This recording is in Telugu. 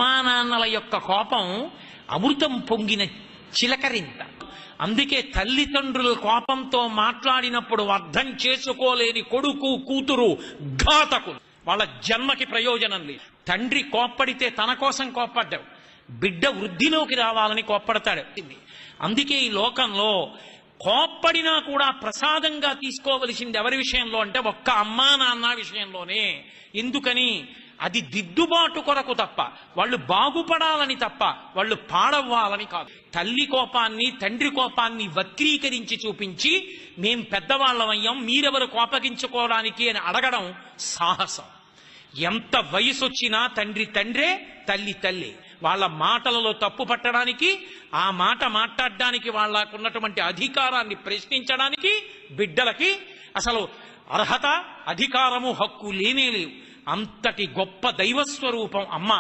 అమ్మా నాన్నల యొక్క కోపం అమృతం పొంగిన చిలకరింత. అందుకే తల్లిదండ్రుల కోపంతో మాట్లాడినప్పుడు అర్థం చేసుకోలేని కొడుకు కూతురు ఘాతకులు, వాళ్ళ జన్మకి ప్రయోజనం లేదు. తండ్రి కోప్పడితే తన కోసం కోప్పడ్డావు, బిడ్డ వృద్ధిలోకి రావాలని కోప్పడతాడు. అందుకే ఈ లోకంలో కోప్పడినా కూడా ప్రసాదంగా తీసుకోవలసింది ఎవరి విషయంలో అంటే ఒక్క అమ్మా నాన్న విషయంలోనే. ఎందుకని? అది దిద్దుబాటు కొరకు తప్ప, వాళ్ళు బాగుపడాలని తప్ప, వాళ్ళు పాడవ్వాలని కాదు. తల్లి కోపాన్ని తండ్రి కోపాన్ని వక్రీకరించి చూపించి మేం పెద్దవాళ్ళమయ్యాం మీరెవరు కోపగించుకోవడానికి అని అడగడం సాహసం. ఎంత వయసు వచ్చినా తండ్రి తండ్రే, తల్లి తల్లి. వాళ్ళ మాటలలో తప్పు పట్టడానికి, ఆ మాట మాట్లాడడానికి, వాళ్ళకున్నటువంటి అధికారాన్ని ప్రశ్నించడానికి బిడ్డలకి అసలు అర్హత, అధికారము, హక్కు లేనే లేవు. అంతటి గొప్ప దైవస్వరూపం అమ్మ.